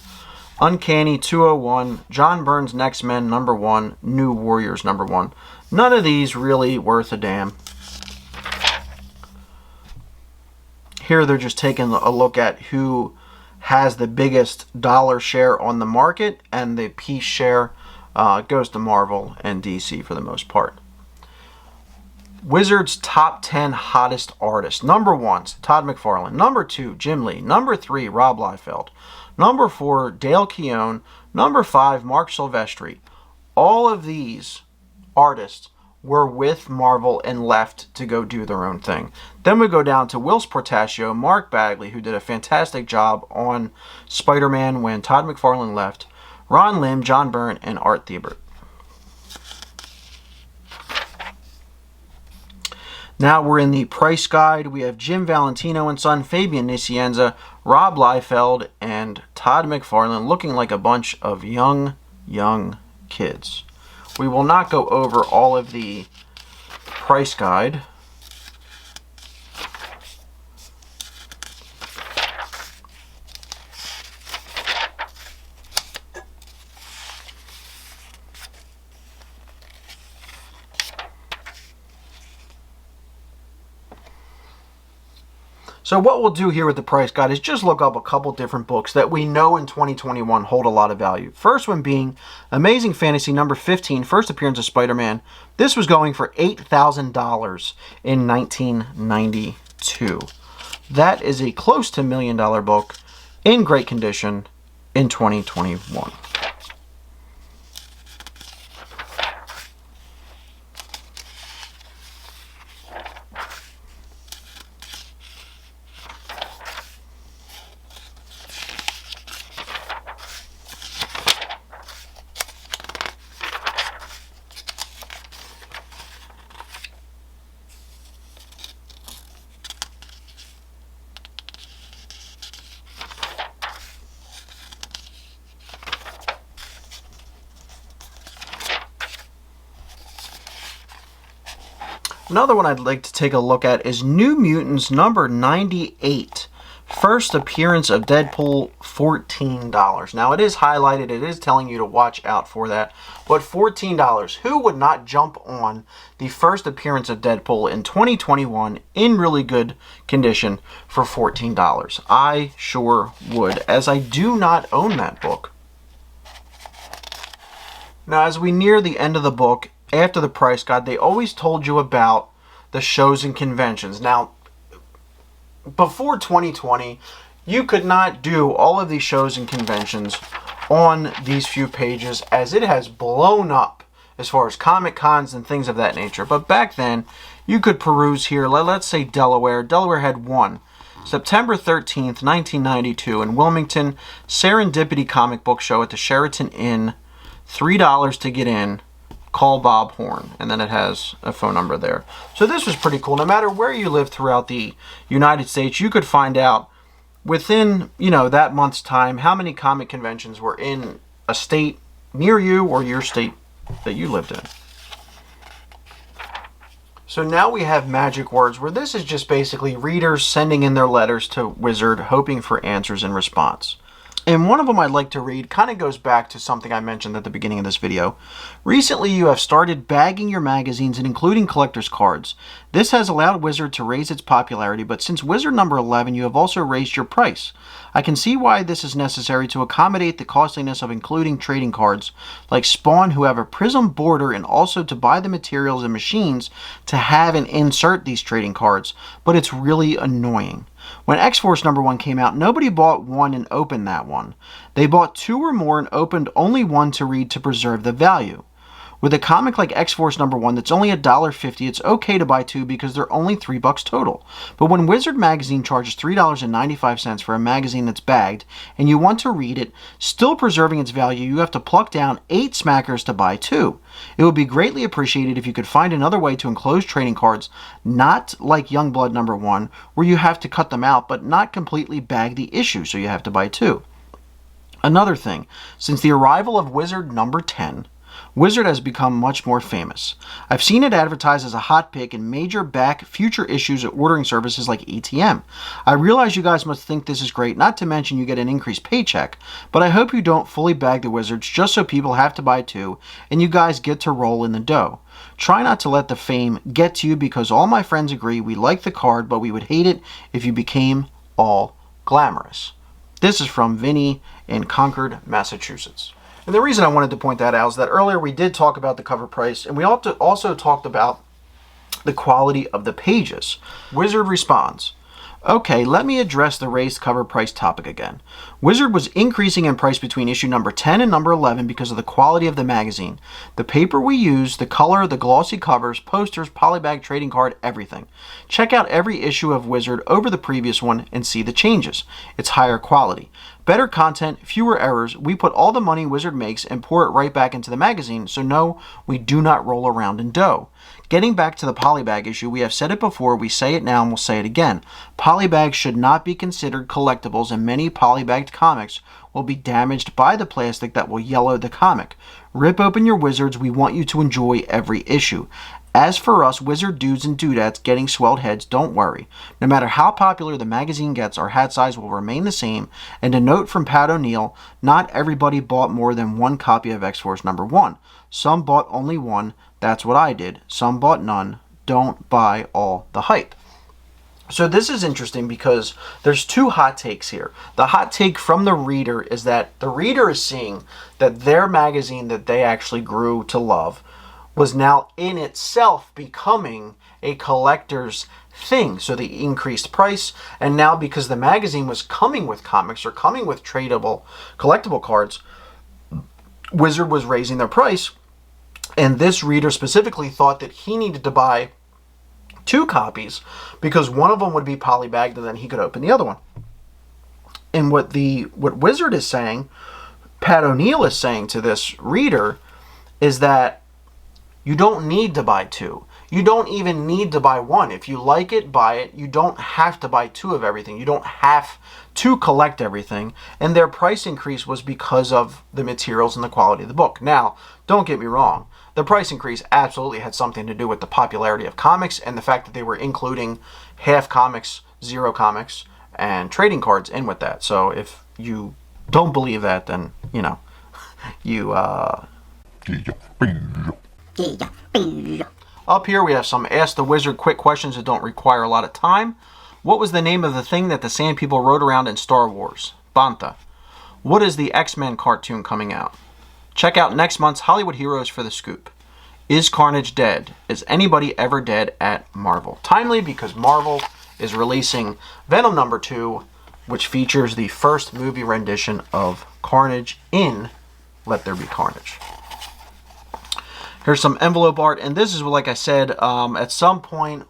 Uncanny 201, John Byrne's Next Men number 1, New Warriors number 1. None of these really worth a damn. Here they're just taking a look at who has the biggest dollar share on the market, and the piece share goes to Marvel and DC for the most part. Wizard's top 10 hottest artists. Number 1, Todd McFarlane. Number 2, Jim Lee. Number 3, Rob Liefeld. Number 4, Dale Keown. Number 5, Mark Silvestri. All of these artists were with Marvel and left to go do their own thing. Then we go down to Whilce Portacio, Mark Bagley, who did a fantastic job on Spider-Man when Todd McFarlane left, Ron Lim, John Byrne, and Art Thibert. Now we're in the price guide. We have Jim Valentino and Son, Fabian Nicienza, Rob Liefeld, and Todd McFarlane, looking like a bunch of young kids. We will not go over all of the price guide. So what we'll do here with the price guide is just look up a couple different books that we know in 2021 hold a lot of value. First one being Amazing Fantasy number 15, first appearance of Spider-Man. This was going for $8,000 in 1992. That is a close to $1 million book in great condition in 2021. Another one I'd like to take a look at is New Mutants number 98. First appearance of Deadpool, $14. Now it is highlighted, it is telling you to watch out for that, but $14. Who would not jump on the first appearance of Deadpool in 2021 in really good condition for $14? I sure would, as I do not own that book. Now as we near the end of the book, after the price guide, they always told you about the shows and conventions. Now, before 2020, you could not do all of these shows and conventions on these few pages, as it has blown up as far as Comic Cons and things of that nature. But back then, you could peruse here, let's say Delaware. Delaware had one. September 13th, 1992, in Wilmington, Serendipity Comic Book Show at the Sheraton Inn. $3 to get in. Call Bob Horn, and then it has a phone number there. So this was pretty cool. No matter where you live throughout the United States, you could find out within, that month's time how many comic conventions were in a state near you or your state that you lived in. So now we have Magic Words, where this is just basically readers sending in their letters to Wizard, hoping for answers in response. And one of them I'd like to read kind of goes back to something I mentioned at the beginning of this video. Recently, you have started bagging your magazines and including collector's cards. This has allowed Wizard to raise its popularity, but since Wizard number 11, you have also raised your price. I can see why this is necessary to accommodate the costliness of including trading cards like Spawn, who have a prism border, and also to buy the materials and machines to have and insert these trading cards, but it's really annoying. When X-Force number 1 came out, nobody bought one and opened that one. They bought two or more and opened only one to read to preserve the value. With a comic like X-Force number 1 that's only $1.50, it's okay to buy two because they're only $3 total. But when Wizard Magazine charges $3.95 for a magazine that's bagged, and you want to read it, still preserving its value, you have to pluck down 8 smackers to buy two. It would be greatly appreciated if you could find another way to enclose trading cards, not like Youngblood number 1, where you have to cut them out, but not completely bag the issue, so you have to buy two. Another thing, since the arrival of Wizard number 10, Wizard has become much more famous. I've seen it advertised as a hot pick in major back future issues at ordering services like ATM. I realize you guys must think this is great, not to mention you get an increased paycheck, but I hope you don't fully bag the Wizards just so people have to buy two and you guys get to roll in the dough. Try not to let the fame get to you, because all my friends agree we like the card, but we would hate it if you became all glamorous. This is from Vinny in Concord, Massachusetts. And the reason I wanted to point that out is that earlier we did talk about the cover price, and we also talked about the quality of the pages. Wizard responds, okay, let me address the raised cover price topic again. Wizard was increasing in price between issue number 10 and number 11 because of the quality of the magazine. The paper we use, the color, the glossy covers, posters, polybag, trading card, everything. Check out every issue of Wizard over the previous one and see the changes. It's higher quality. Better content, fewer errors. We put all the money Wizard makes and pour it right back into the magazine, so no, we do not roll around in dough. Getting back to the polybag issue, we have said it before, we say it now, and we'll say it again. Polybags should not be considered collectibles, and many polybagged comics will be damaged by the plastic that will yellow the comic. Rip open your Wizards, we want you to enjoy every issue. As for us Wizard dudes and dudettes getting swelled heads, don't worry. No matter how popular the magazine gets, our hat size will remain the same. And a note from Pat O'Neill, not everybody bought more than one copy of X-Force number 1. Some bought only one. That's what I did. Some bought none. Don't buy all the hype. So this is interesting because there's two hot takes here. The hot take from the reader is that the reader is seeing that their magazine that they actually grew to love was now in itself becoming a collector's thing. So they increased price, and now because the magazine was coming with comics or coming with tradable, collectible cards, Wizard was raising their price, and this reader specifically thought that he needed to buy 2 copies because one of them would be polybagged and then he could open the other one. And what Wizard is saying, Pat O'Neill is saying to this reader, is that you don't need to buy 2. You don't even need to buy 1. If you like it, buy it. You don't have to buy 2 of everything. You don't have to collect everything. And their price increase was because of the materials and the quality of the book. Now, don't get me wrong. The price increase absolutely had something to do with the popularity of comics and the fact that they were including half comics, 0 comics, and trading cards in with that. So if you don't believe that, then, you know, you, Up here we have some Ask the Wizard quick questions that don't require a lot of time. What was the name of the thing that the Sand People rode around in Star Wars? Bantha. What is the X-Men cartoon coming out? Check out next month's Hollywood Heroes for the scoop. Is Carnage dead? Is anybody ever dead at Marvel? Timely, because Marvel is releasing Venom #2, which features the first movie rendition of Carnage in Let There Be Carnage. Here's some envelope art, and this is, like I said, at some point,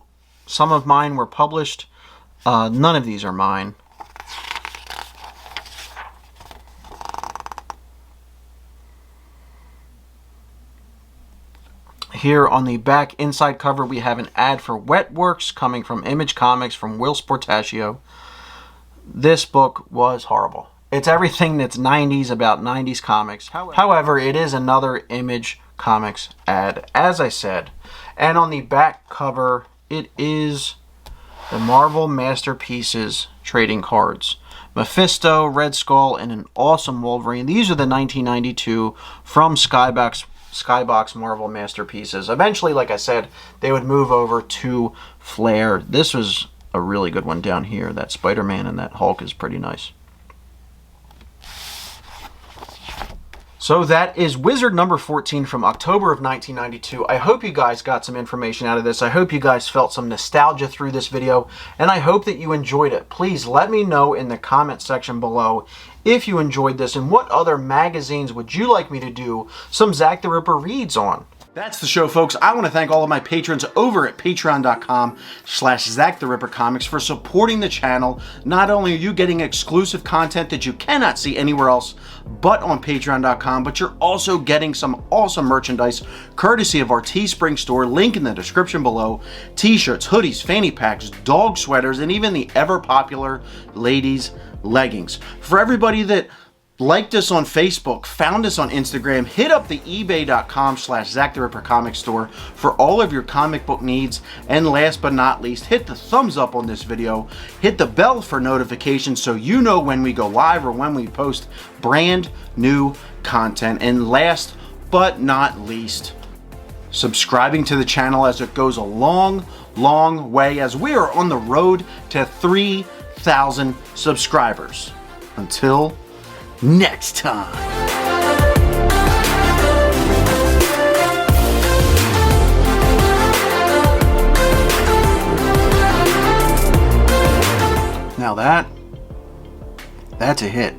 some of mine were published. None of these are mine. Here on the back inside cover, we have an ad for Wetworks coming from Image Comics from Will Sportaccio. This book was horrible. It's everything that's 90s about 90s comics. However, it is another Image Comics ad, as I said. And on the back cover, it is the Marvel Masterpieces trading cards. Mephisto, Red Skull, and an awesome Wolverine. These are the 1992 from Skybox Marvel Masterpieces. Eventually, like I said, they would move over to Flair. This was a really good one down here. That Spider-Man and that Hulk is pretty nice. So that is Wizard number 14 from October of 1992. I hope you guys got some information out of this. I hope you guys felt some nostalgia through this video, and I hope that you enjoyed it. Please let me know in the comment section below if you enjoyed this and what other magazines would you like me to do some Zack the Ripper reads on. That's the show, folks. I want to thank all of my patrons over at patreon.com/ZackTheRipperComics for supporting the channel. Not only are you getting exclusive content that you cannot see anywhere else but on patreon.com, but you're also getting some awesome merchandise courtesy of our Teespring store, link in the description below. T-shirts, hoodies, fanny packs, dog sweaters, and even the ever-popular ladies' leggings. For everybody that liked us on Facebook, found us on Instagram, hit up the ebay.com/ZackTheRipperComics store for all of your comic book needs. And last but not least, hit the thumbs up on this video, hit the bell for notifications so you know when we go live or when we post brand new content. And last but not least, subscribing to the channel, as it goes a long, long way as we are on the road to 3,000 subscribers. Until next time. Now that's a hit.